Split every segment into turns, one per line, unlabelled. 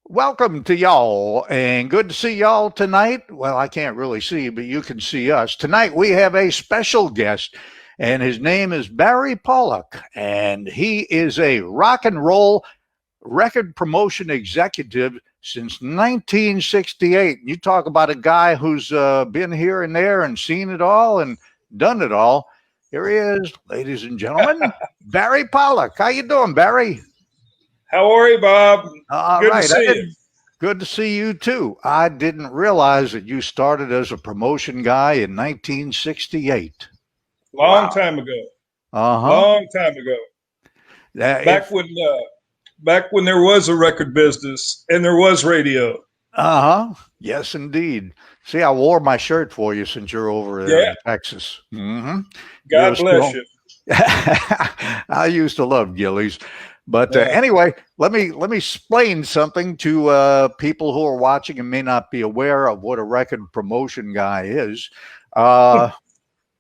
Welcome to y'all, and good to see y'all tonight. Well, I can't really see you, but you can see us. Tonight we have a special guest, and his name is Barry Pollack, and he is a rock and roll record promotion executive since 1968. You talk about a guy who's been here and there and seen it all and done it all. Here he is, ladies and gentlemen, Barry Pollack. How you doing, Barry?
How are you, Bob?
All
Good to
right.
see you.
Good to see you too. I didn't realize that you started as a promotion guy in 1968.
Long
Wow.
time ago.
Uh-huh.
Long time ago. Back
If
when back when there was a record business and there was radio.
uh-huh. Yes, indeed. See, I wore my shirt for you since you're over there
Yeah.
in Texas. Mm-hmm. You're
God bless
still
you.
I used to love Gillies. But
Yeah.
anyway, let me explain something to people who are watching and may not be aware of what a record promotion guy is. Uh,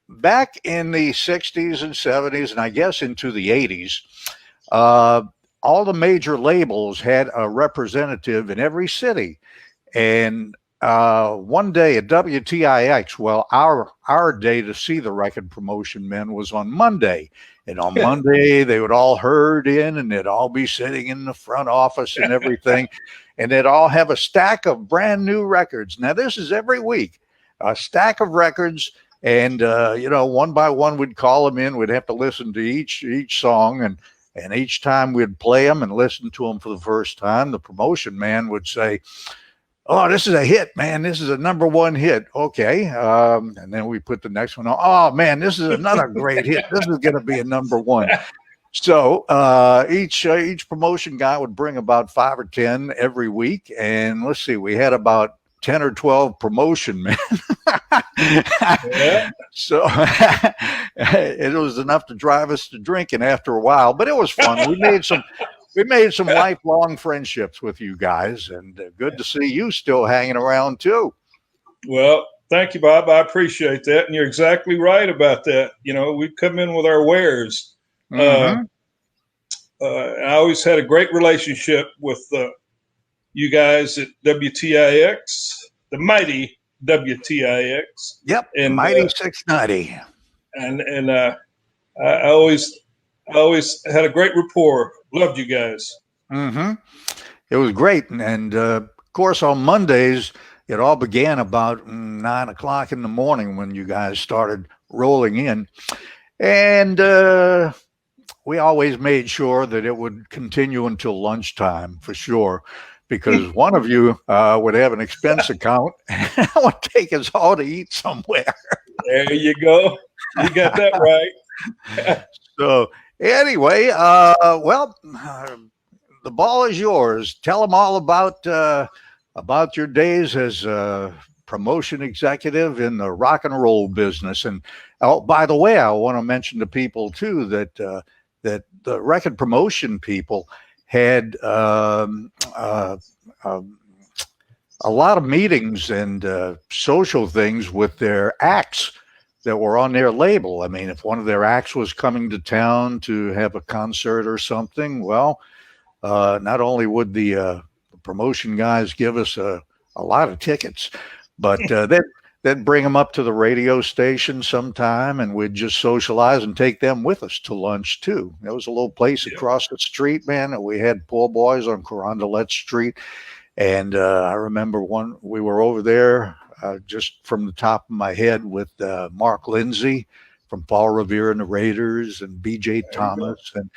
Back in the 60s and 70s, and I guess into the 80s, uh, all the major labels had a representative in every city. And one day at WTIX, well, our day to see the record promotion men was on Monday. And on Monday, they would all herd in and they'd all be sitting in the front office and everything. And they'd all have a stack of brand new records. Now, this is every week, a stack of records. And, one by one, we'd call them in. We'd have to listen to each song. And each time we'd play them and listen to them for the first time, the promotion man would say, "Oh, this is a hit, man. This is a number one hit." Okay. And then we put the next one on. "Oh, man, this is another great hit. This is going to be a number one." So each promotion guy would bring about 5 or 10 every week. And let's see, we had about 10 or 12 promotion men.
Yeah.
So it was enough to drive us to drinking after a while, but it was fun. We made some lifelong friendships with you guys, and good to see you still hanging around too.
Well, thank you, Bob. I appreciate that. And you're exactly right about that. We come in with our wares. Uh,
Mm-hmm.
I always had a great relationship with you guys at WTIX, the mighty WTIX.
Yep,
And
Mighty 690.
I always had a great rapport. Loved you guys.
Mm-hmm. It was great, and of course on Mondays it all began about 9 o'clock in the morning when you guys started rolling in, and we always made sure that it would continue until lunchtime for sure, because one of you would have an expense account and would take us all to eat somewhere.
There you go. You got that right.
So anyway, the ball is yours. Tell them all about your days as a promotion executive in the rock and roll business. And oh, by the way, I want to mention to people too that the record promotion people had a lot of meetings and social things with their acts that were on their label. I mean, if one of their acts was coming to town to have a concert or something, well, not only would the promotion guys give us a lot of tickets, but they'd bring them up to the radio station sometime, and we'd just socialize and take them with us to lunch too. There was a little place
Yeah.
across the street, man, that we had poor boys on Carondelet Street. And I remember we were over there just from the top of my head with Mark Lindsay from Paul Revere and the Raiders and B.J.
There you go.
Thomas. And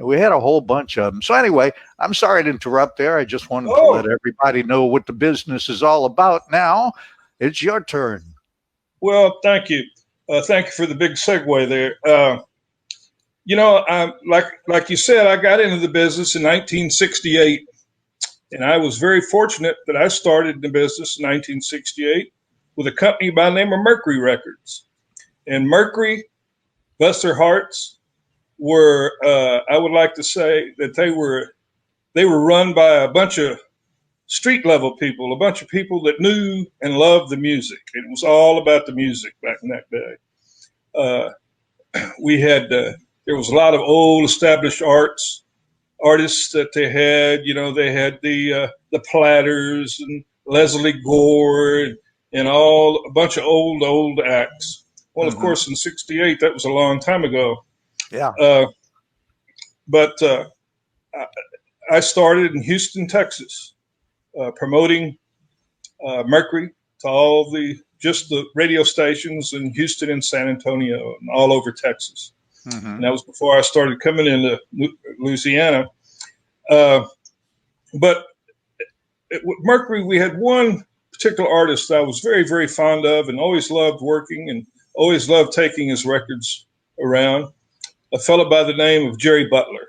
we had a whole bunch of them. So anyway, I'm sorry to interrupt there. I just wanted to let
Oh,
everybody know what the business is all about. Now it's your turn.
well, thank you. Thank you for the big segue there. Like you said, I got into the business in 1968, and I was very fortunate that I started in the business in 1968 with a company by the name of Mercury Records. And Mercury, bless their hearts, were I would like to say that they were run by a bunch of street level people, a bunch of people that knew and loved the music. It was all about the music back in that day. We had there was a lot of old established arts, artists that they had. You know, they had the Platters and Leslie Gore and a bunch of old acts. Well, of course, in '68, that was a long time ago.
Yeah.
But I started in Houston, Texas, promoting Mercury to all just the radio stations in Houston and San Antonio and all over Texas. And that was before I started coming into Louisiana. But with Mercury, we had one particular artist that I was very, very fond of and always loved working and always loved taking his records around. A fellow by the name of Jerry Butler.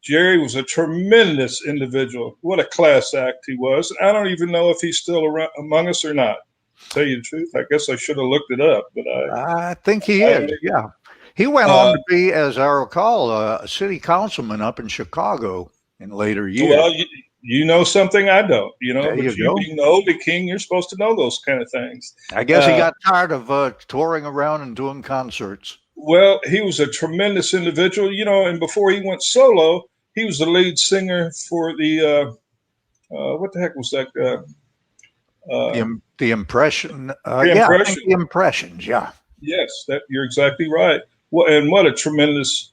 Jerry was a tremendous individual. What a class act he was. I don't even know if he's still around among us or not. To tell you the truth, I guess I should have looked it up, but
I think he is. Yeah, he went on to be, as I recall, a city councilman up in Chicago in later years.
Well, you know something I don't. You know,
there
but
you
being the oldie king, you're supposed to know those kind of things.
I guess he got tired of touring around and doing concerts.
Well, he was a tremendous individual, you know, and before he went solo, he was the lead singer for the what the heck was that?
The Impression.
The Impression.
The Impressions. Yeah.
Yes, you're exactly right. Well, and what a tremendous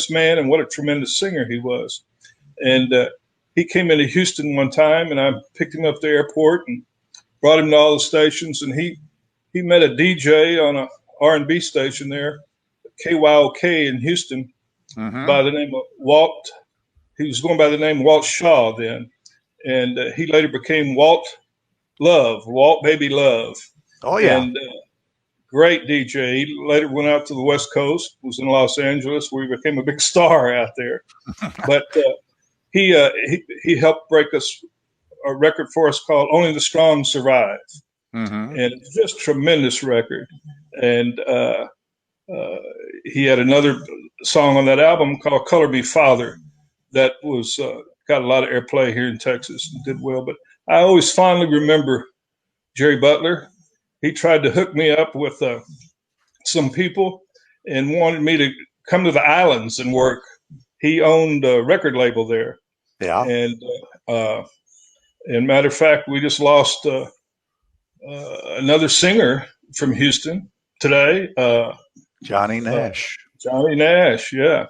man, and what a tremendous singer he was. And he came into Houston one time, and I picked him up at the airport and brought him to all the stations, and he met a DJ on a R&B station there, KYOK in Houston, by the name of Walt. He was going by the name Walt Shaw then, and he later became Walt Baby Love.
Oh yeah,
and great DJ. He later went out to the West Coast, was in Los Angeles, where he became a big star out there. But he helped break us a record for us called "Only the Strong Survive," and it's just a tremendous record. And he had another song on that album called "Color Me Father" that was got a lot of airplay here in Texas and did well. But I always fondly remember Jerry Butler. He tried to hook me up with some people and wanted me to come to the islands and work. He owned a record label there.
Yeah.
And matter of fact, we just lost another singer from Houston today.
Johnny Nash.
Johnny Nash, yeah.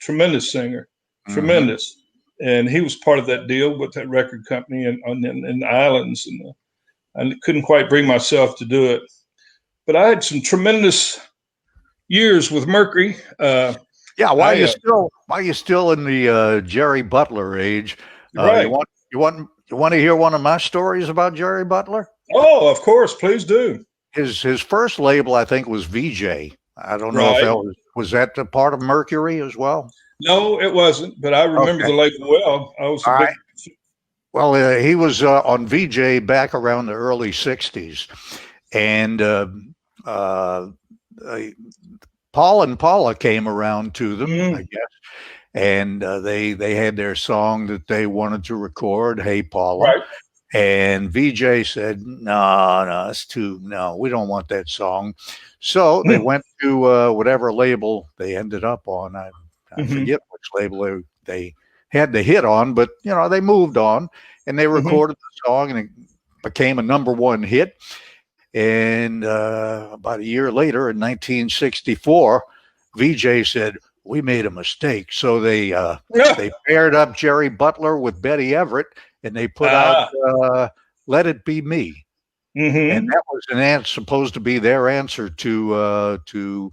Tremendous singer. Tremendous. And he was part of that deal with that record company in the islands. And I couldn't quite bring myself to do it. But I had some tremendous years with Mercury.
While you're still in the Jerry Butler age,
right.
you want to hear one of my stories about Jerry Butler?
Oh, of course, please do.
His first label, I think, was VJ. I don't know if was that a part of Mercury as well.
No, it wasn't. But I remember the label well. I was
Well, he was on VJ back around the early '60s, and Paul and Pollack came around to them, I guess, and they had their song that they wanted to record, "Hey Paula,"
right.
And VJ said, "No, we don't want that song." So they went to whatever label they ended up on. I forget which label they had the hit on, but they moved on and they recorded the song, and it became a #1 hit. And about a year later, in 1964, VJ said, "We made a mistake." So they paired up Jerry Butler with Betty Everett, and they put out "Let It Be Me," and that was supposed to be their answer to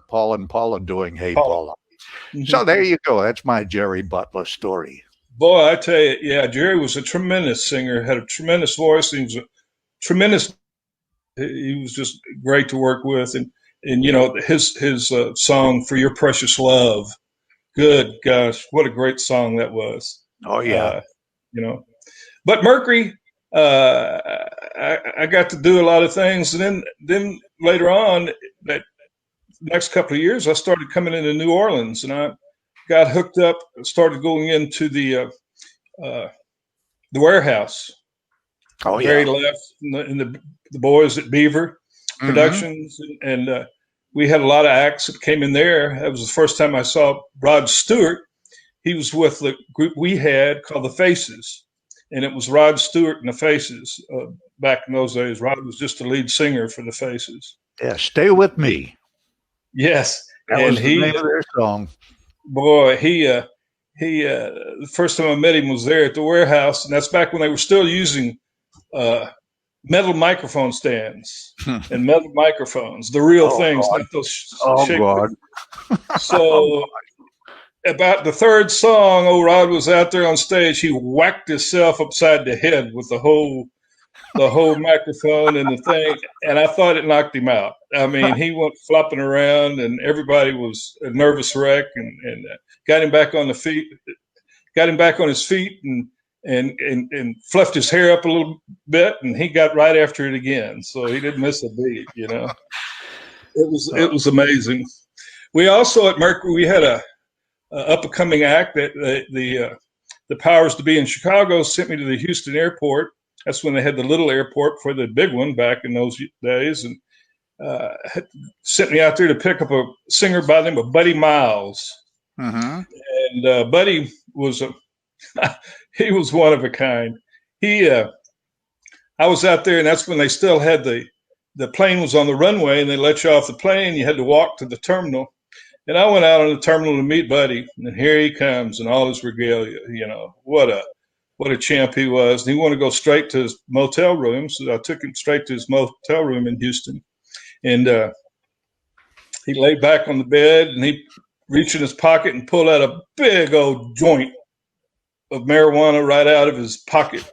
Paul and Paula doing "Hey Paula." So there you go. That's my Jerry Butler story.
Boy, I tell you, yeah, Jerry was a tremendous singer, had a tremendous voice. He was a tremendous. He was just great to work with, and his song "For Your Precious Love." Good gosh, what a great song that was.
Oh yeah,
But Mercury, I got to do a lot of things, and then later on, that next couple of years, I started coming into New Orleans, and I got hooked up, started going into the warehouse.
Oh yeah,
Barry left, and the boys at Beaver Productions, and we had a lot of acts that came in there. That was the first time I saw Rod Stewart. He was with the group we had called the Faces, and it was Rod Stewart and the Faces. Back in those days, Rod was just the lead singer for the Faces.
Yeah, Stay With Me.
Yes,
That
and
was the name of their song.
Boy, the first time I met him was there at the warehouse, and that's back when they were still using metal microphone stands and metal microphones, the real things,
God.
not those.
God.
So about the third song, old Rod was out there on stage. He whacked himself upside the head with the whole microphone and the thing, and I thought it knocked him out. I mean, he went flopping around, and everybody was a nervous wreck, and got him back on his feet, and fluffed his hair up a little bit, and he got right after it again. So he didn't miss a beat. It was amazing. We also at Mercury, we had a up and coming act that the powers to be in Chicago sent me to the Houston airport. That's when they had the little airport for the big one back in those days, and sent me out there to pick up a singer by the name of Buddy Miles.
Mm-hmm.
And Buddy was he was one of a kind. I was out there, and that's when they still had the plane was on the runway, and they let you off the plane. You had to walk to the terminal. And I went out on the terminal to meet Buddy, and here he comes in all his regalia. What a champ he was. And he wanted to go straight to his motel room, so I took him straight to his motel room in Houston. And he lay back on the bed, and he reached in his pocket and pulled out a big old joint of marijuana right out of his pocket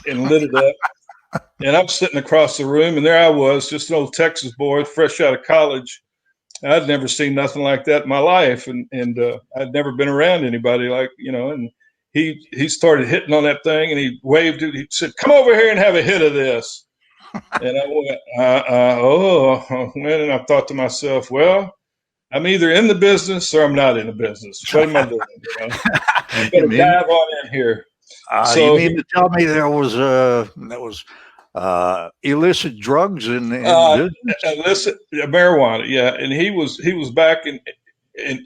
and lit it up. And I'm sitting across the room, and there I was, just an old Texas boy, fresh out of college. I'd never seen nothing like that in my life, and I'd never been around anybody like, and he started hitting on that thing, and he waved it. He said, "Come over here and have a hit of this." And I went, and I thought to myself, well, I'm either in the business or I'm not in the business. What am I doing? I'm going to dive on in here.
So you mean to tell me there was illicit drugs in
illicit marijuana, yeah. And he was back and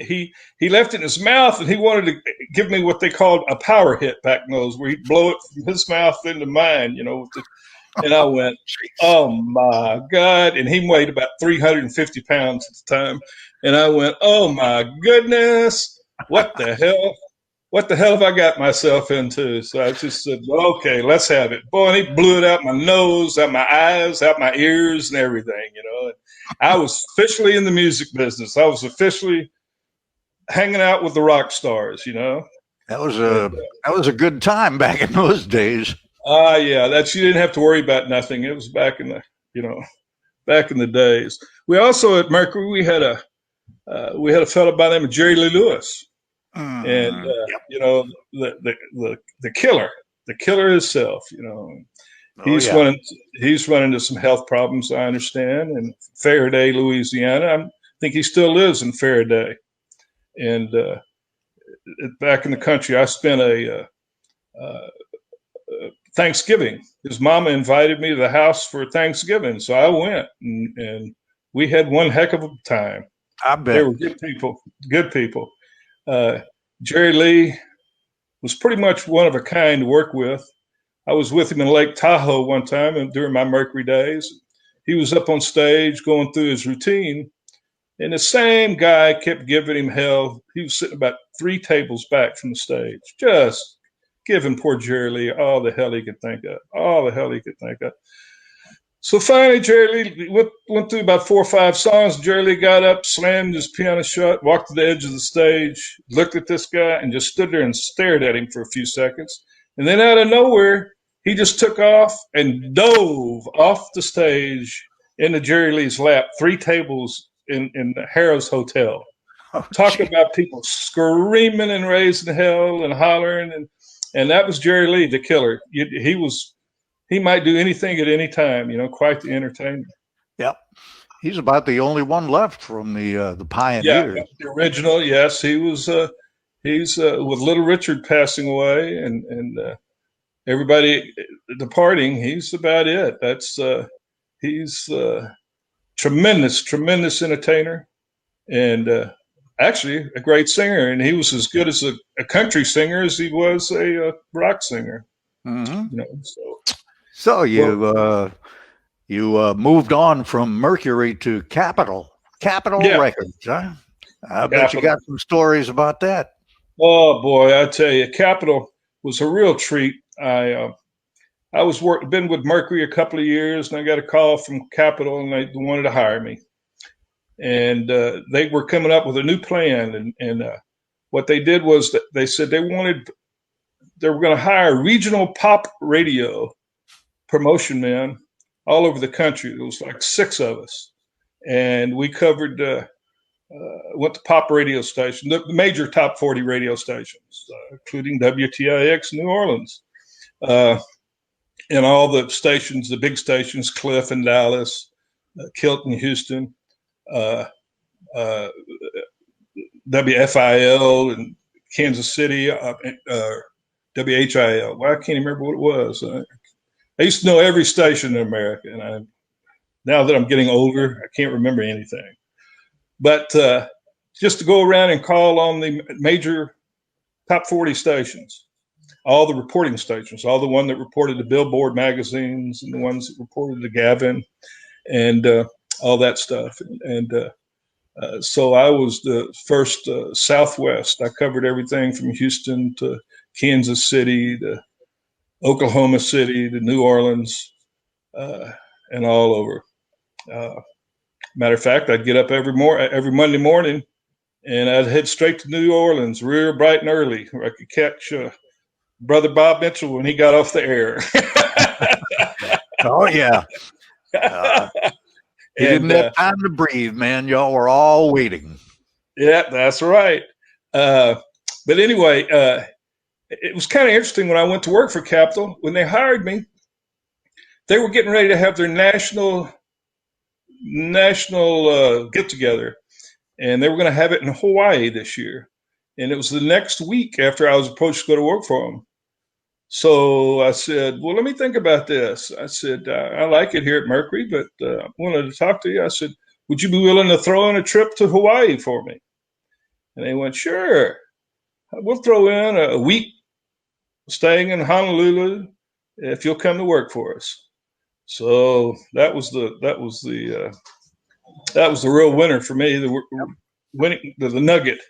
he left it in his mouth, and he wanted to give me what they called a power hit back in those, where he'd blow it from his mouth into mine, and I went, oh my God. And he weighed about 350 pounds at the time. And I went, oh my goodness, what the hell? What the hell have I got myself into? So I just said, well, okay, let's have it. Boy, and he blew it out my nose, out my eyes, out my ears, and everything, And I was officially in the music business. I was officially hanging out with the rock stars,
That was a good time back in those days.
Yeah, you didn't have to worry about nothing. It was back in the days. We also at Mercury, we had a fellow by the name of Jerry Lee Lewis. And the killer himself, he's run into some health problems, I understand, in Faraday, Louisiana. I think he still lives in Faraday. And back in the country, I spent a Thanksgiving. His mama invited me to the house for Thanksgiving, so I went, and we had one heck of a time.
I bet
they were good people. Jerry Lee was pretty much one of a kind to work with. I was with him in Lake Tahoe one time, and during my Mercury days, he was up on stage going through his routine, and the same guy kept giving him hell. He was sitting about 3 tables back from the stage, just giving poor Jerry Lee all the hell he could think of. So finally, Jerry Lee went through about 4 or 5 songs. Jerry Lee got up, slammed his piano shut, walked to the edge of the stage, looked at this guy, and just stood there and stared at him for a few seconds. And then out of nowhere, he just took off and dove off the stage into Jerry Lee's lap, 3 tables in the Harrah's Hotel. Talking about people screaming and raising hell and hollering. And that was Jerry Lee, the killer. He might do anything at any time, quite the entertainer.
Yep. He's about the only one left from the pioneers.
Yeah, the original, yes. He was he's with Little Richard passing away and everybody departing, he's about it. That's he's tremendous entertainer, and actually a great singer. And he was as good as a country singer as he was a rock singer.
Mm-hmm.
You know,
So
well,
you moved on from Mercury to Capitol
yeah,
Records, huh? I bet you
Capitol.
got some stories about that.
Oh boy, I tell you, Capitol was a real treat. I was been with Mercury a couple of years, and I got a call from Capitol, and they wanted to hire me. And they were coming up with a new plan, and what they did was that they said they were going to hire regional pop radio promotion men all over the country. There was like 6 of us, and we covered went to pop radio stations, the major top 40 radio stations, including WTIX New Orleans, and all the stations, the big stations, Cliff in Dallas, Kilton, Houston, uh, uh, WFIL in Kansas City, WHIL. Well, I can't remember what it was. I used to know every station in America, and now that I'm getting older, I can't remember anything. But just to go around and call on the major top 40 stations, all the reporting stations, all the one that reported to Billboard magazines and the ones that reported to Gavin and all that stuff. And so I was the first Southwest. I covered everything from Houston to Kansas City to Oklahoma City to New Orleans and all over. Matter of fact, I'd get up every Monday morning, and I'd head straight to New Orleans, real bright and early, where I could catch Brother Bob Mitchell when he got off the air.
Oh yeah, he didn't have time to breathe, man. Y'all were all waiting.
Yeah, that's right. But anyway, it was kind of interesting when I went to work for Capitol. When they hired me, they were getting ready to have their national get together, and they were going to have it in Hawaii this year. And it was the next week after I was approached to go to work for them. So I said, well, let me think about this. I said, I like it here at Mercury, but I wanted to talk to you. I said, would you be willing to throw in a trip to Hawaii for me? And they went, sure. We'll throw in a week staying in Honolulu if you'll come to work for us. So that was the real winner for me. The nugget.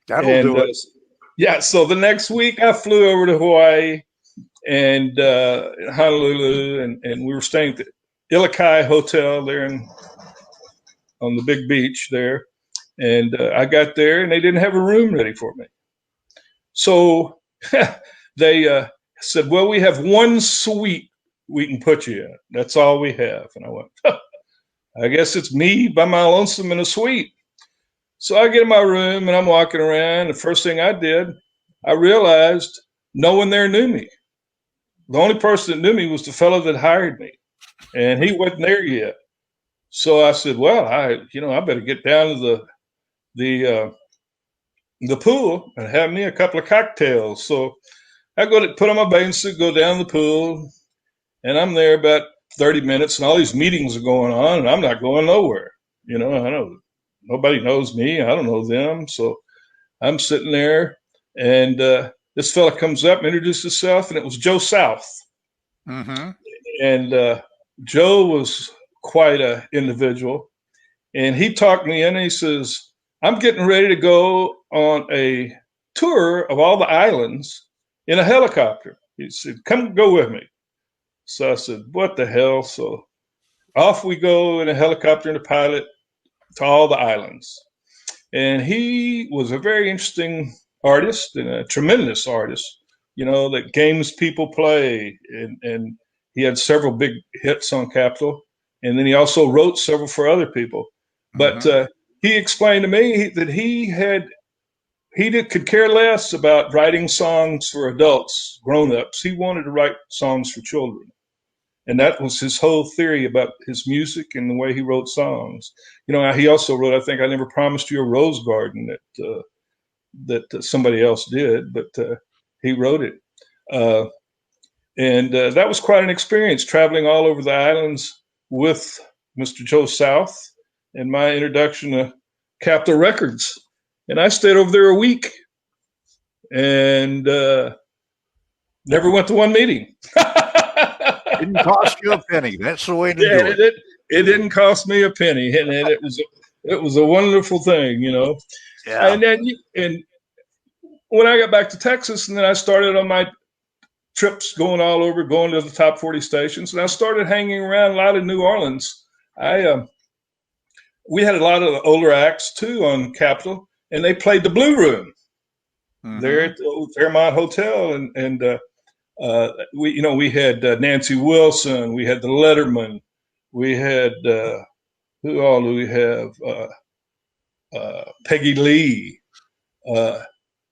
That'll do it.
Yeah. So the next week I flew over to Hawaii and Honolulu, and we were staying at the Ilokai Hotel there on the big beach there. And I got there, and they didn't have a room ready for me. So they said, well, we have one suite we can put you in. That's all we have. And I went, I guess it's me by my lonesome in a suite. So I get in my room, and I'm walking around. The first thing I did, I realized no one there knew me. The only person that knew me was the fellow that hired me, and he wasn't there yet. So I said, well, I better get down to the pool and have me a couple of cocktails. So I go to put on my bathing suit, go down the pool, and I'm there about 30 minutes, and all these meetings are going on, and I'm not going nowhere. I know nobody knows me. I don't know them. So I'm sitting there, and this fella comes up, introduced himself, and it was Joe South.
Mm-hmm.
And Joe was quite an individual. And he talked me in, and he says, I'm getting ready to go on a tour of all the islands in a helicopter. He said, come go with me. So I said, what the hell? So off we go in a helicopter and a pilot to all the islands. And he was a very interesting artist and a tremendous artist, that games people play. And he had several big hits on Capitol. And then he also wrote several for other people. But he explained to me that he could care less about writing songs for adults, grown-ups. He wanted to write songs for children. And that was his whole theory about his music and the way he wrote songs. He also wrote, I think, I Never Promised You a Rose Garden that somebody else did, but he wrote it. And that was quite an experience, traveling all over the islands with Mr. Joe South. and my introduction to Capitol Records. And I stayed over there a week and never went to one meeting.
Didn't cost you a penny. That's the way to do it.
It didn't cost me a penny, and it was a wonderful thing, you know.
Yeah.
And when I got back to Texas, and then I started on my trips going all over, going to the top 40 stations, and I started hanging around a lot of New Orleans. We had a lot of the older acts too on Capitol, and they played the Blue Room there at the old Fairmont Hotel, and we had Nancy Wilson, we had the Letterman, we had who all do we have? Peggy Lee,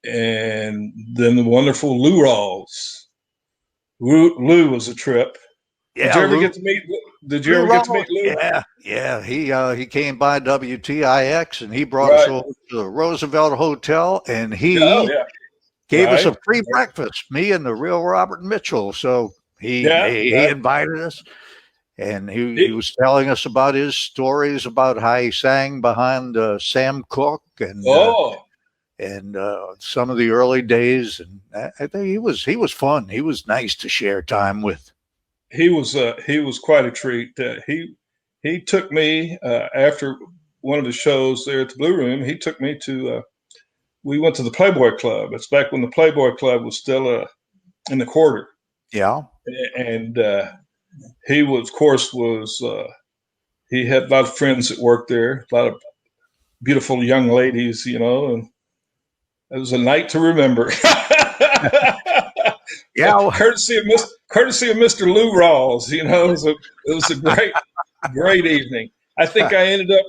and then the wonderful Lou Rawls. Lou was a trip.
Yeah,
did you ever get to meet? Did you ever get to meet Lou?
Yeah. He came by WTIX and he brought us over to the Roosevelt Hotel, and he gave us a free breakfast. Me and the real Robert Mitchell. So he invited us, and he was telling us about his stories about how he sang behind Sam Cooke and some of the early days. And I think he was fun. He was nice to share time with.
He was quite a treat. He took me after one of the shows there at the Blue Room. He took me to. We went to the Playboy Club. It's back when the Playboy Club was still in the quarter. Yeah, and he was, of course, he had a lot of friends that worked there, a lot of beautiful young ladies, you know, and it was a night to remember. Yeah, courtesy of Mr. Lou Rawls, you know, it was a great evening. I think I ended up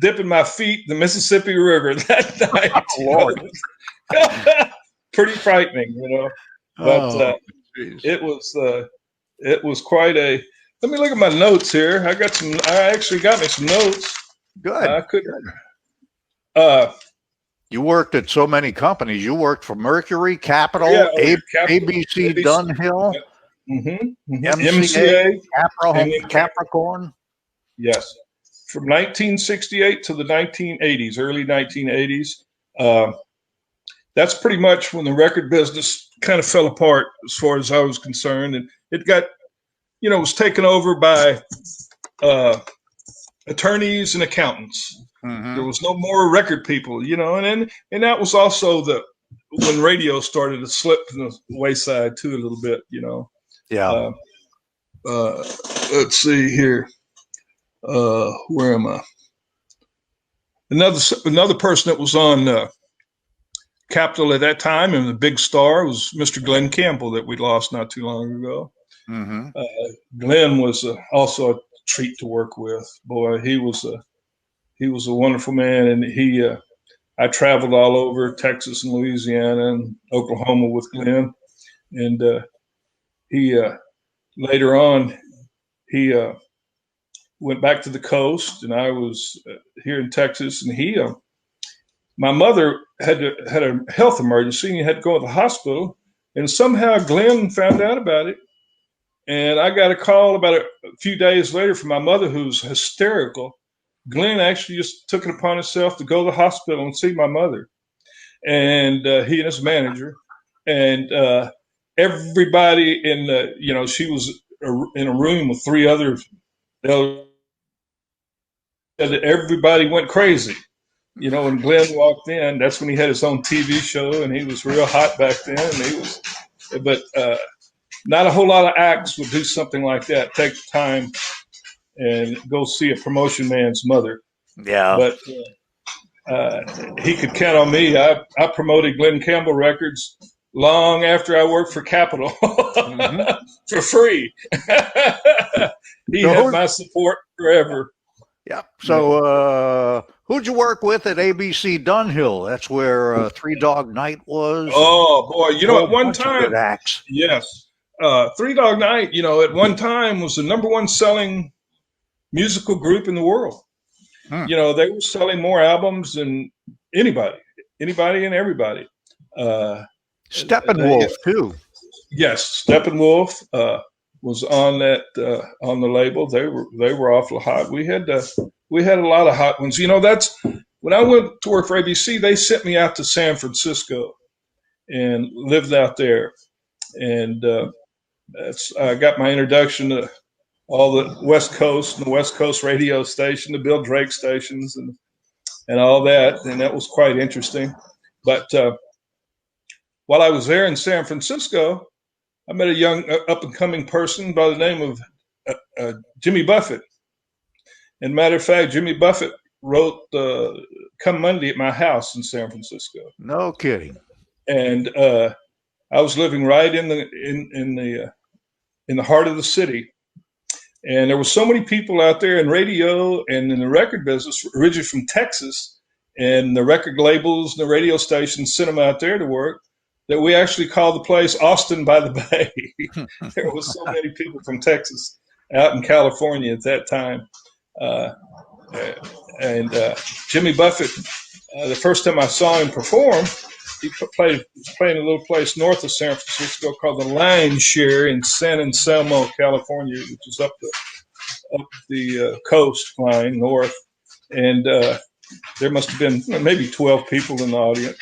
dipping my feet in the Mississippi River that night. Lord. Pretty frightening, you know. But it was quite a. Let me look at my notes here. I actually got me some notes.
Good.
I could.
You worked at so many companies. You worked for Mercury, Capitol, ABC, Dunhill, MCA, Capricorn.
Yes. From 1968 to the 1980s, early 1980s. That's pretty much when the record business kind of fell apart as far as I was concerned. And it got, it was taken over by attorneys and accountants. There was no more record people, and that was also when radio started to slip to the wayside too a little bit, Yeah. Let's see here. Where am I? Another person that was on Capitol at that time and the big star was Mr. Glenn Campbell that we lost not too long ago. Glenn was also a treat to work with. Boy, he was a wonderful man, and I traveled all over Texas and Louisiana and Oklahoma with Glenn, and he later on he went back to the coast, and I was here in Texas, and my mother had a health emergency and had to go to the hospital, and somehow Glenn found out about it, and I got a call about a few days later from my mother, who's hysterical. Glenn actually just took it upon himself to go to the hospital and see my mother, and he and his manager, and everybody she was in a room with three others. Everybody went crazy. When Glenn walked in, that's when he had his own TV show, and he was real hot back then. But not a whole lot of acts would do something like that. Take the time and go see a promotion man's mother. Yeah. But he could count on me. I promoted Glenn Campbell records long after I worked for Capitol for free. He had my support forever.
Yeah. So who'd you work with at ABC Dunhill? That's where Three Dog Night was.
Oh, boy. At one time. Yes. Three Dog Night, at one time was the number one selling musical group in the world. They were selling more albums than anybody and everybody.
Steppenwolf too.
Yes, Steppenwolf was on that on the label. They were awful hot. We had We had a lot of hot ones. You know, that's when I went to work for ABC, they sent me out to San Francisco and lived out there. And I got my introduction to all the West Coast and the West Coast radio station, the Bill Drake stations and all that. And that was quite interesting. But while I was there in San Francisco, I met a young up and coming person by the name of Jimmy Buffett. And matter of fact, Jimmy Buffett wrote "Come Monday" at my house in San Francisco.
No kidding.
And I was living right in the heart of the city, and there were so many people out there in radio and in the record business, originally from Texas, and the record labels and the radio stations sent them out there to work, that we actually called the place Austin by the Bay. There was so many people from Texas out in California at that time. Jimmy Buffett, the first time I saw him perform, he was playing a little place north of San Francisco called the Lion Share in San Anselmo, California, which is up the coastline north. And there must have been maybe 12 people in the audience.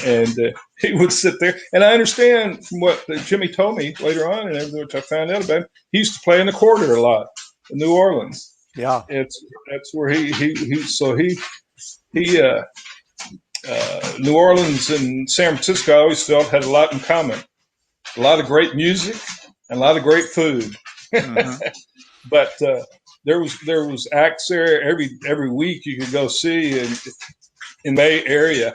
And he would sit there. And I understand from what Jimmy told me later on, and everything which I found out about him, he used to play in the Quarter a lot in New Orleans.
Yeah,
that's where he New Orleans and San Francisco, I always felt, had a lot in common. A lot of great music and a lot of great food. Mm-hmm. But there was acts there every week you could go see in the Bay Area.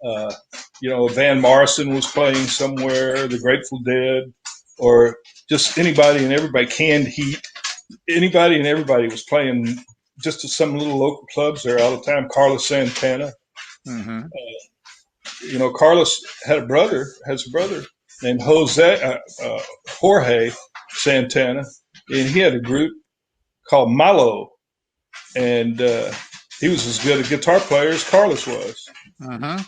Van Morrison was playing somewhere, the Grateful Dead, or just anybody and everybody, Canned Heat. Anybody and everybody was playing just to some little local clubs there all the time. Carlos Santana. Mm-hmm. Carlos has a brother named Jorge Santana, and he had a group called Malo, and he was as good a guitar player as Carlos was. Mm-hmm.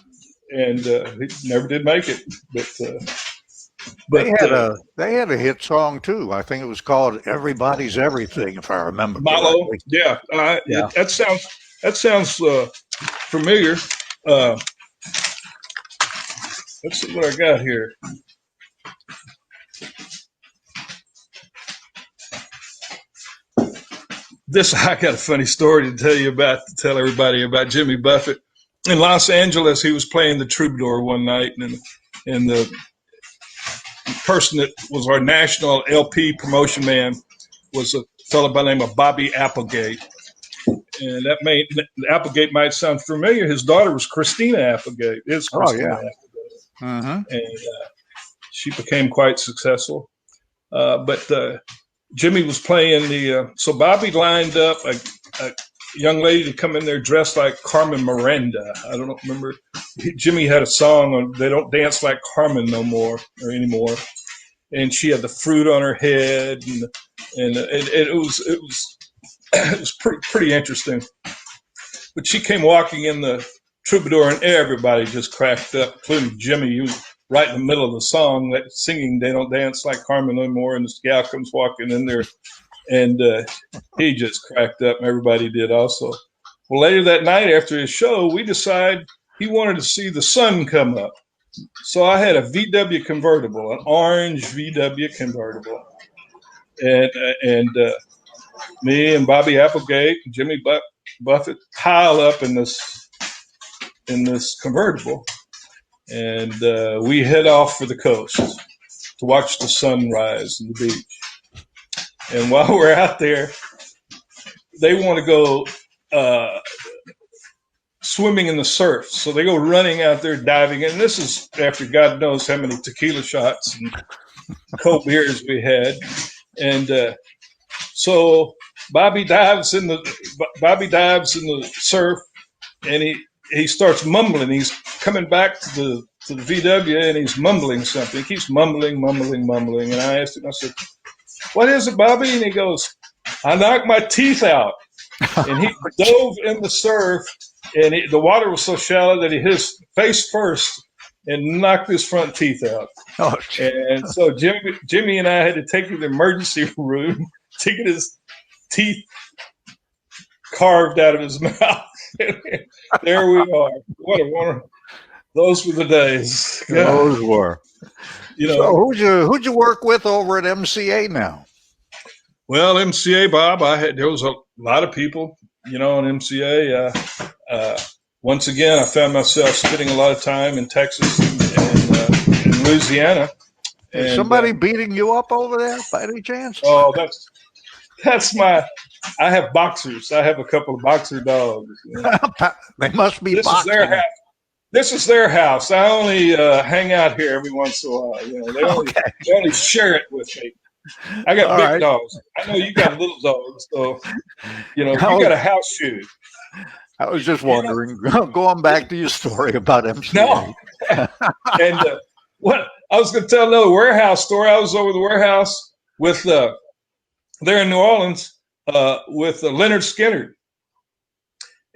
And he never did make it, but
they had a hit song too. I think it was called "Everybody's Everything," if I remember.
Malo, correctly. Yeah. That sounds familiar. Let's see what I got here. I got a funny story to tell everybody about Jimmy Buffett. In Los Angeles, he was playing the Troubadour one night, and the person that was our national LP promotion man was a fellow by the name of Bobby Applegate. And Applegate might sound familiar. His daughter was Christina Applegate. Applegate. Mm-hmm. And she became quite successul. But Jimmy was playing so Bobby lined up a young lady to come in there dressed like Carmen Miranda. I don't remember. Jimmy had a song on "They Don't Dance Like Carmen No More" or anymore, and she had the fruit on her head, and it was pretty interesting. But she came walking in the Troubadour, and everybody just cracked up, including Jimmy. He was right in the middle of the song, singing "They Don't Dance Like Carmen No More," and this gal comes walking in there. And he just cracked up, and everybody did also. Well, later that night after his show, we decided he wanted to see the sun come up. So I had a VW convertible, an orange VW convertible. And me and Bobby Applegate and Jimmy Buffett pile up in this convertible. And we head off for the coast to watch the sun rise on the beach. And while we're out there, they want to go swimming in the surf. So they go running out there, diving. And this is after God knows how many tequila shots and cold beers we had. And so Bobby dives in the surf, and he starts mumbling. He's coming back to the VW, and he's mumbling something. He keeps mumbling. And I asked him, I said, "What is it, Bobby?" And he goes, "I knocked my teeth out." And he dove in the surf, and the water was so shallow that he hit his face first and knocked his front teeth out. Oh, and so Jimmy and I had to take him to the emergency room to get his teeth carved out of his mouth. There we are. What a wonderful. Those were the days.
Those were.
You
So
know,
who'd you work with over at MCA now?
well, MCA, Bob, there was a lot of people, you know, on MCA. Once again, I found myself spending a lot of time in Texas and in Louisiana.
Is somebody beating you up over there by any chance?
Oh, that's my. I have boxers. I have a couple of boxer dogs. You know.
They must be.
This
boxing.
is their house. This is their house. I only hang out here every once in a while. You know, they only share it with me. I got
All
big
right.
dogs. I know you got little dogs, so you know you got a house shoe.
I was just wondering, going back to your story about MCA.
No, and what I was going to tell another warehouse story. I was over the warehouse with there in New Orleans with Leonard Skinner.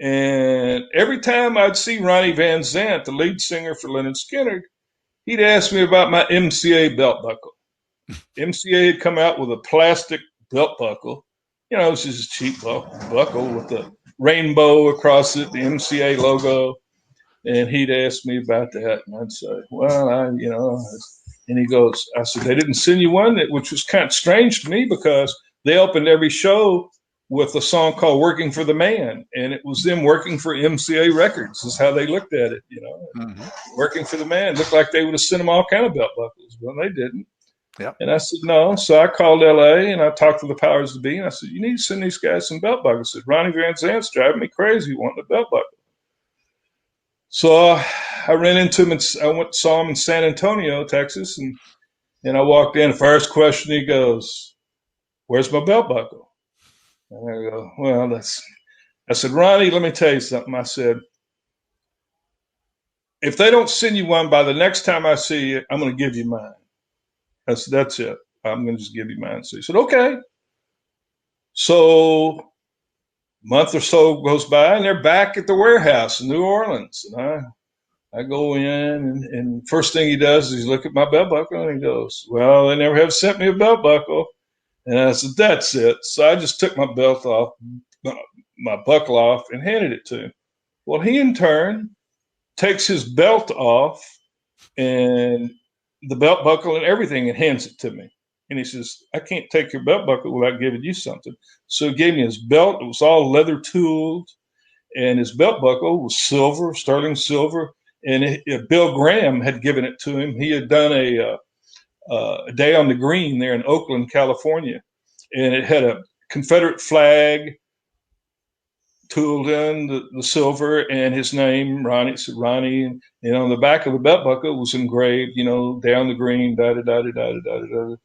And every time I'd see Ronnie Van Zant, the lead singer for Leonard Skinner, he'd ask me about my MCA belt buckle. MCA had come out with a plastic belt buckle. You know, it's just a cheap buckle with the rainbow across it, the MCA logo. And he'd ask me about that. And I'd say, well, you know, and he goes, I said, they didn't send you one, which was kind of strange to me because they opened every show with a song called Working for the Man. And it was them working for MCA Records is how they looked at it, you know. Mm-hmm. Working for the Man. Looked like they would have sent them all kind of belt buckles. Well, they didn't. Yep. And I said, no. So I called LA and I talked to the powers that be. And I said, you need to send these guys some belt buckles. I said, Ronnie Van Zant's driving me crazy wanting a belt buckle. So I ran into him and saw him in San Antonio, Texas. And I walked in. First question he goes, where's my belt buckle? And I go, well, I said, Ronnie, let me tell you something. I said, if they don't send you one by the next time I see you, I'm going to give you mine. I said, that's it. I'm going to just give you mine. So he said, okay. So a month or so goes by and they're back at the warehouse in New Orleans. And I go in and first thing he does is look at my belt buckle and he goes, well, they never have sent me a belt buckle. And I said, that's it. So I just took my belt off, my buckle off and handed it to him. Well, he in turn takes his belt off and the belt buckle and everything and hands it to me. And he says, I can't take your belt buckle without giving you something. So he gave me his belt. It was all leather tooled. And his belt buckle was silver, sterling silver. And Bill Graham had given it to him. He had done a day on the green there in Oakland, California. And it had a Confederate flag tooled in the silver and his name, Ronnie. It said Ronnie. And on the back of the belt buckle was engraved, you know, down the green, da-da-da-da-da-da-da-da.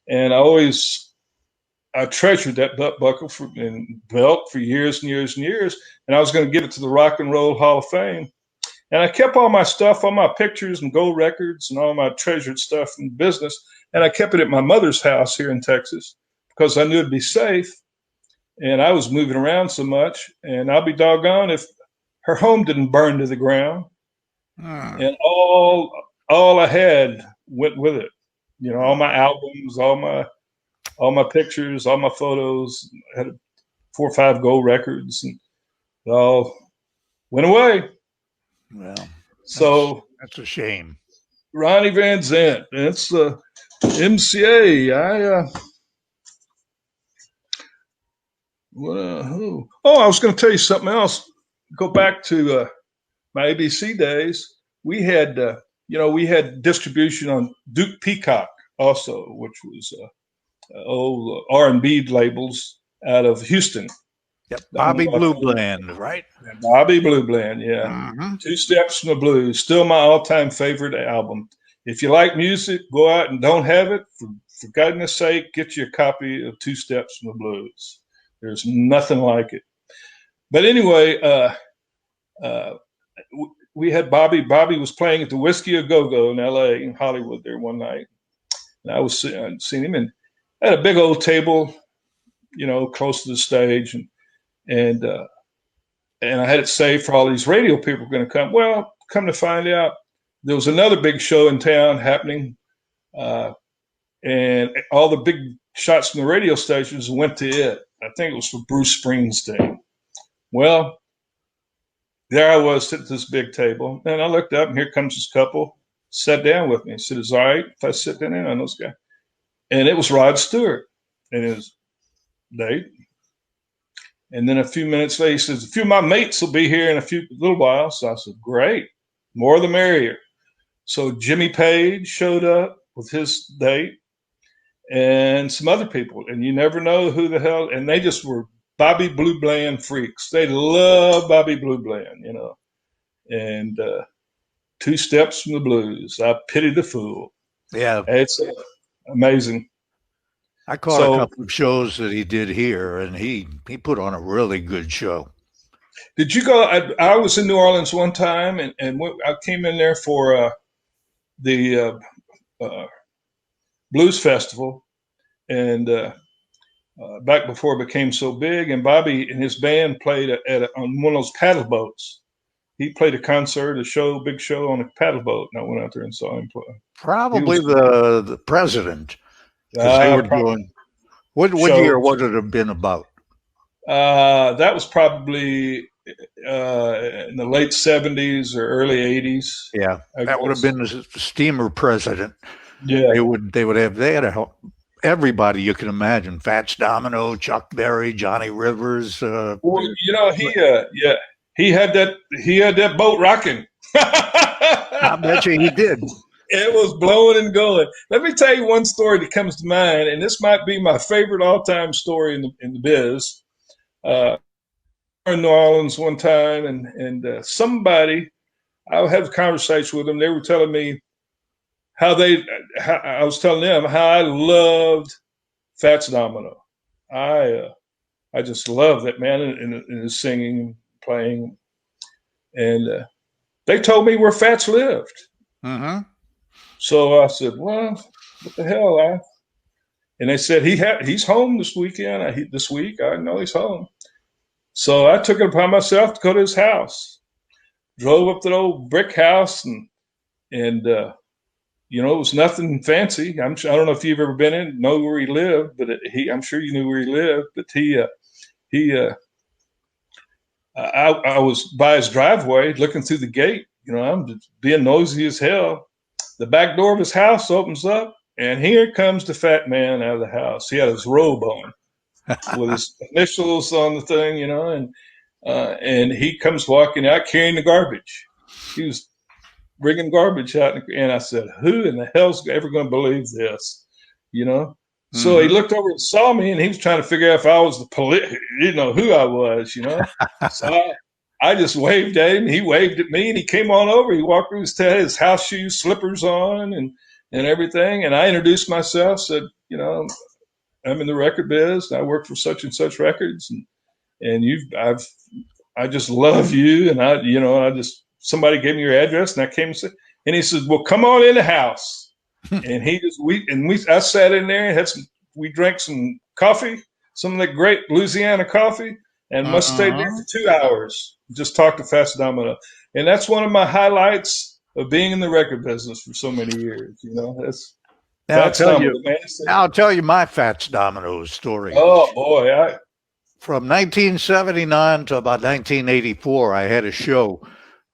And I treasured that belt buckle and belt for years and years and years. And I was going to give it to the Rock and Roll Hall of Fame. And I kept all my stuff, all my pictures and gold records and all my treasured stuff in business. And I kept it at my mother's house here in Texas because I knew it'd be safe. And I was moving around so much. And I'll be doggone if her home didn't burn to the ground. And all I had went with it. You know, all my albums, all my pictures, all my photos, I had 4 or 5 gold records, and it all went away.
Well,
so
that's a shame.
Ronnie Van Zant, that's the MCA. I was going to tell you something else. Go back to my ABC days. We had we had distribution on Duke Peacock also, which was old R&B labels out of Houston.
Yep, Bobby Blue Bland, right?
Bobby Blue Bland, yeah. Mm-hmm. 2 Steps from the Blues, still my all-time favorite album. If you like music, go out and don't have it. For goodness sake, get you a copy of 2 Steps from the Blues. There's nothing like it. But anyway, we had Bobby. Bobby was playing at the Whiskey A Go-Go in L.A. in Hollywood there one night. And I was seeing him, and I had a big old table, you know, close to the stage, and I had it saved for all these radio people going to come. Well, come to find out, there was another big show in town happening, and all the big shots from the radio stations went to it. I think it was for Bruce Springsteen. Well, there I was sitting at this big table, and I looked up, and here comes this couple, sat down with me. I said, "Is it all right if I sit down on this guy?" And it was Rod Stewart and his date. And then a few minutes later, he says, "A few of my mates will be here in a little while." So I said, "Great, more the merrier." So Jimmy Page showed up with his date and some other people, and you never know who the hell. And they just were Bobby Blue Bland freaks. They love Bobby Blue Bland, you know. And Two Steps from the Blues, I Pity the Fool.
Yeah,
it's amazing.
I caught a couple of shows that he did here, and he put on a really good show.
Did you go? I was in New Orleans one time, and I came in there for the Blues Festival, and back before it became so big. And Bobby and his band played on one of those paddle boats. He played a concert, big show on a paddle boat, and I went out there and saw him play.
Probably the president. They were doing. What year would it have been about?
That was probably in the late 70s or early 80s.
Yeah, that would have been the steamer president.
Yeah,
they had everybody you can imagine: Fats Domino, Chuck Berry, Johnny Rivers.
Well, you know, he had that boat rocking.
I bet you he did.
It was blowing and going. Let me tell you one story that comes to mind, and this might be my favorite all-time story in the biz. In New Orleans one time, and somebody, I had a conversation with them. They were telling me I was telling them how I loved Fats Domino. I just love that man in his singing, playing, and they told me where Fats lived.
Mm-hmm.
So I said, "Well, what the hell?" And they said he's home this weekend. This week, I know he's home. So I took it upon myself to go to his house. Drove up to the old brick house, and you know, it was nothing fancy. I don't know if you've ever been in, know where he lived, but I'm sure you knew where he lived. But I was by his driveway looking through the gate. You know, I'm just being nosy as hell. The back door of his house opens up, and here comes the fat man out of the house. He had his robe on with his initials on the thing, you know, and he comes walking out carrying the garbage. He was bringing garbage out, and I said, "Who in the hell's ever going to believe this?" You know. Mm-hmm. So he looked over and saw me, and he was trying to figure out if I was who I was, you know. So I just waved at him. He waved at me, and he came on over. He walked through his house shoes, slippers on, and everything. And I introduced myself, said, "You know, I'm in the record biz. And I work for such and such records, and I just love you." And somebody gave me your address, and I came and he said, "Well, come on in the house." And I sat in there and we drank some coffee, some of that great Louisiana coffee, and must stay there for 2 hours. Just talk to Fats Domino. And that's one of my highlights of being in the record business for so many years. You know,
I'll tell you my Fats Domino story.
Oh boy.
From 1979 to about 1984, I had a show,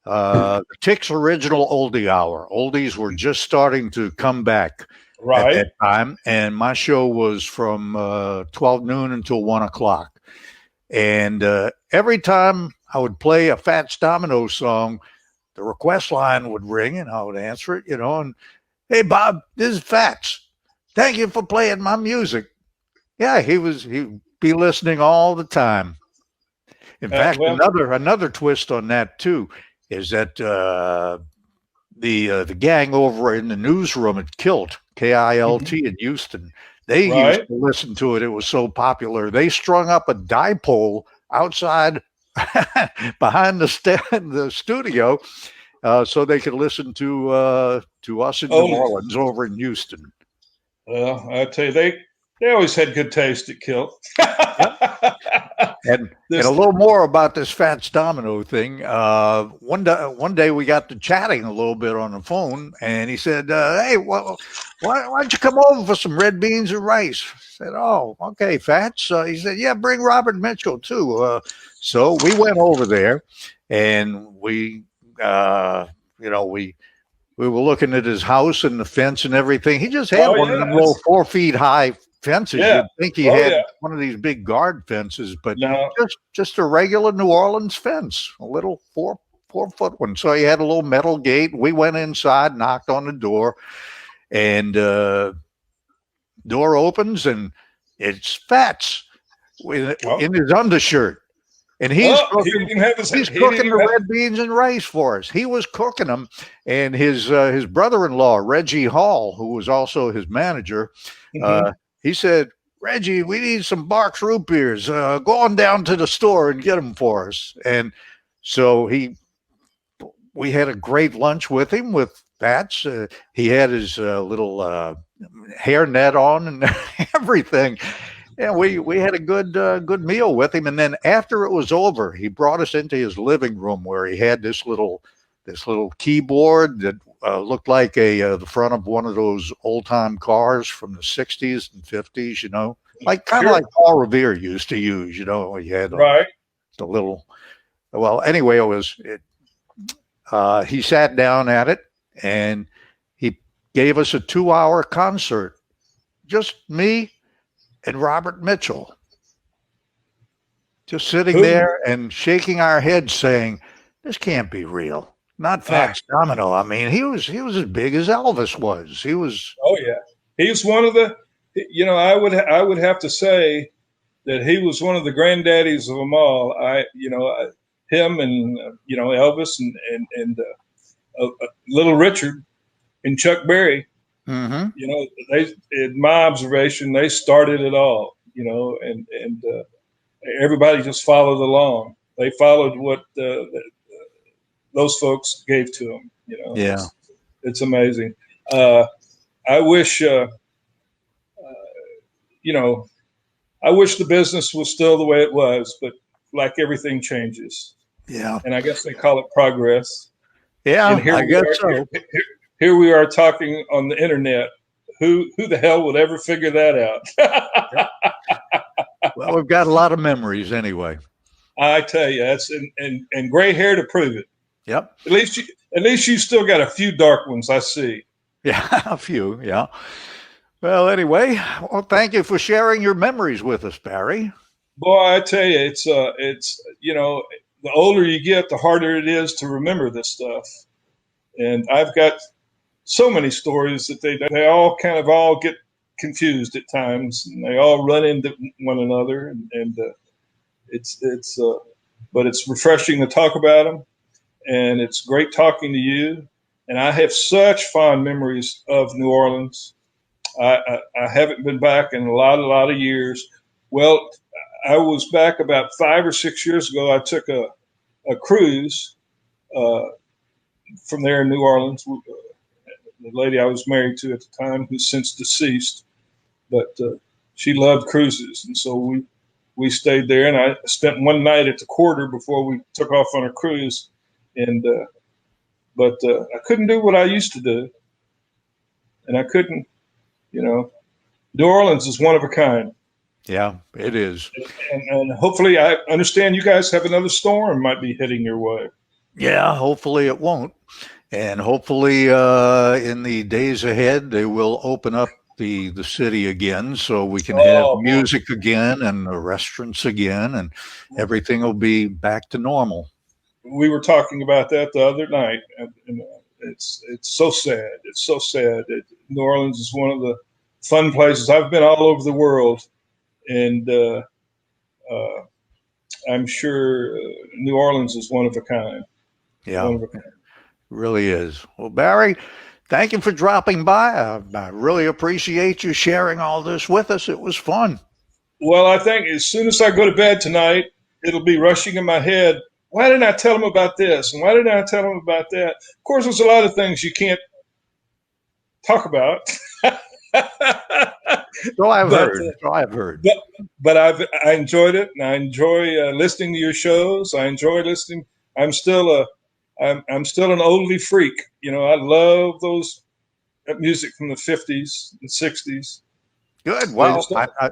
the Tick's Original Oldie Hour. Oldies were just starting to come back at that time, and my show was from 12 noon until 1 o'clock. And every time I would play a Fats Domino song, the request line would ring, and I would answer it, you know, and, "Hey, Bob, this is Fats. Thank you for playing my music." Yeah, he'd be listening all the time. In fact, another twist on that too is that the gang over in the newsroom at Kilt, KILT in Houston, they used to listen to it. It was so popular. They strung up a dipole outside behind the studio so they could listen to us in New Orleans over in Houston.
Well, I tell you, they They always had good taste at Kilt.
Yep. And a little more about this Fats Domino thing. One day we got to chatting a little bit on the phone, and he said, "Hey, well, why don't you come over for some red beans and rice?" I said, "Oh, okay, Fats." He said, "Yeah, bring Robert Mitchell too." So we went over there, and we were looking at his house and the fence and everything. He just had
Oh
one of
yeah,
them little 4 feet high fences.
yeah.
You'd think he
Oh
had
yeah.
one of these big guard fences, but
No,
just a regular New Orleans fence, a little 4 foot one. So he had a little metal gate. We went inside, knocked on the door, and door opens, and it's Fats in his undershirt. And he's
he didn't have his.
he's
He
cooking
didn't
the
have,
red beans and rice for us. He was cooking them, and his brother-in-law Reggie Hall, who was also his manager, he said, "Reggie, we need some Barks root beers. Go on down to the store and get them for us." And so we had a great lunch with him with Fats. He had his little hair net on and everything. Yeah, we had a good meal with him, and then after it was over, he brought us into his living room where he had this little keyboard that looked like the front of one of those old time cars from the '60s and '50s. Like kind of like Paul Revere used to use. He had
right.
the little. Well, anyway, he sat down at it and he gave us a 2-hour concert, just me and Robert Mitchell, just sitting there and shaking our heads saying, "This can't be real." Not Fats Domino. I mean, he was as big as Elvis was. He was.
Oh yeah, he was one of the. I would have to say that he was one of the granddaddies of them all. Him and Elvis and Little Richard and Chuck Berry.
Mm-hmm.
They, in my observation, they started it all. And everybody just followed along. They followed what those folks gave to them.
Yeah.
It's amazing. I wish, I wish the business was still the way it was, but like everything changes.
Yeah.
And I guess they call it progress.
Yeah,
and
I guess so.
Here we are talking on the internet. Who the hell would ever figure that out?
Well, we've got a lot of memories anyway.
I tell you, that's and gray hair to prove it.
Yep.
At least you still got a few dark ones. I see.
Yeah, a few. Yeah. Well, anyway, thank you for sharing your memories with us, Barry.
Boy, I tell you, it's the older you get, the harder it is to remember this stuff. And I've got so many stories that they all kind of all get confused at times, and they all run into one another. And but it's refreshing to talk about them, and it's great talking to you. And I have such fond memories of New Orleans. I haven't been back in a lot of years. Well, I was back about 5 or 6 years ago. I took a cruise from there in New Orleans. The lady I was married to at the time, who's since deceased, but she loved cruises, and so we stayed there. And I spent one night at the quarter before we took off on a cruise, and but I couldn't do what I used to do, and I couldn't. New Orleans is one of a kind.
Yeah, it is.
And hopefully, I understand you guys have another storm might be hitting your way.
Yeah, hopefully it won't. And hopefully in the days ahead, they will open up the city again so we can have music again and the restaurants again, and everything will be back to normal.
We were talking about that the other night. And it's so sad. It's so sad. New Orleans is one of the fun places. I've been all over the world, and I'm sure New Orleans is one of a kind.
Yeah, it really is. Well, Barry, thank you for dropping by. I really appreciate you sharing all this with us. It was fun.
Well, I think as soon as I go to bed tonight, it'll be rushing in my head. Why didn't I tell them about this? And why didn't I tell them about that? Of course, there's a lot of things you can't talk about.
So I've
but,
heard. So I've heard.
but I enjoyed it, and I enjoy listening to your shows. I enjoy listening. I'm still I'm still an oldie freak. You know, I love those music from the 50s and 60s.
Good.
There's
Well,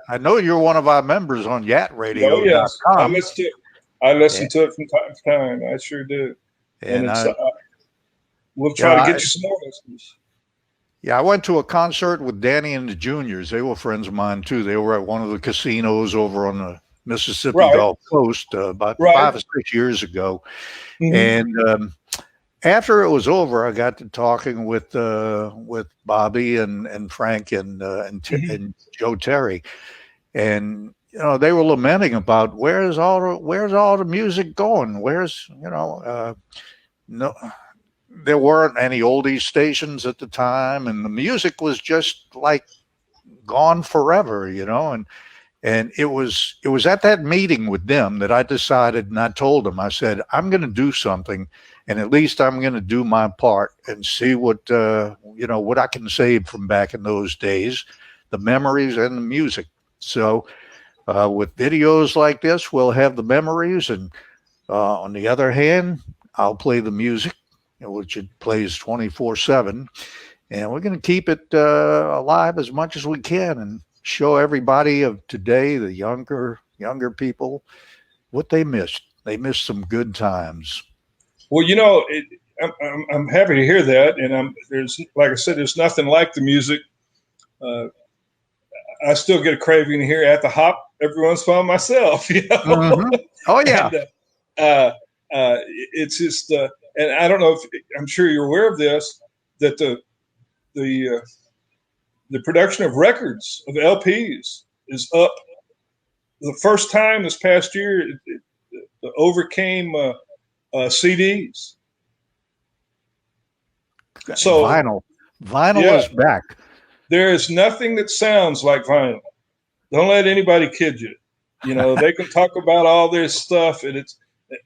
I know you're one of our members on
Oh yes,
yatradio.com.
I listen
And,
to it from time to time. I sure do, and
and
it's we'll
yeah,
try to get you some more listeners.
yeah, I went to a concert with Danny and the Juniors. They were friends of mine too. They were at one of the casinos over on the Mississippi
Right,
Gulf Coast about
right.
5 or 6 years ago.
Mm-hmm.
And after it was over, I got to talking with Bobby and Frank
Mm-hmm.
and Joe Terry, and they were lamenting about where's all the music going? Where's no, there weren't any oldies stations at the time, and the music was just like gone forever, and it was at that meeting with them that I decided, and I told them, I said, I'm going to do something, and at least I'm going to do my part and see what what I can save from back in those days, the memories and the music. So with videos like this, we'll have the memories, and on the other hand, I'll play the music, which it plays 24/7, and we're going to keep it alive as much as we can and show everybody of today, the younger people, what they missed. They missed some good times.
Well, I'm happy to hear that, and there's, like I said, there's nothing like the music. I still get a craving to hear "At the Hop" every once in a while myself.
Mm-hmm. Oh yeah.
And it's just, and I don't know if I'm sure you're aware of this, that the production of records of LPs is up. The first time this past year, it overcame CDs. So
vinyl is back.
There is nothing that sounds like vinyl. Don't let anybody kid you. They can talk about all this stuff, and it's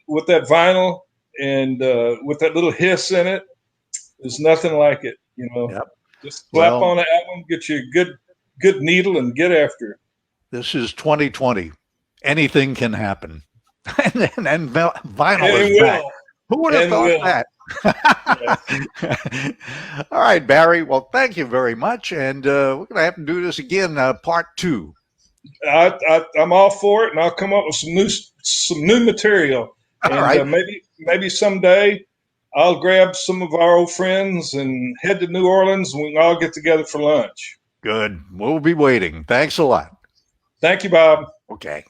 with that vinyl and with that little hiss in it. There's nothing like it.
Yep.
Just slap on an album, get you a good needle, and get after it.
This is 2020. Anything can happen, and vinyl is back. Who would have thought that? All right, Barry. Well, thank you very much, and we're going to have to do this again, part 2.
I'm all for it, and I'll come up with some new material.
All
and
right.
maybe someday I'll grab some of our old friends and head to New Orleans, and we can all get together for lunch.
Good. We'll be waiting. Thanks a lot.
Thank you, Bob.
Okay.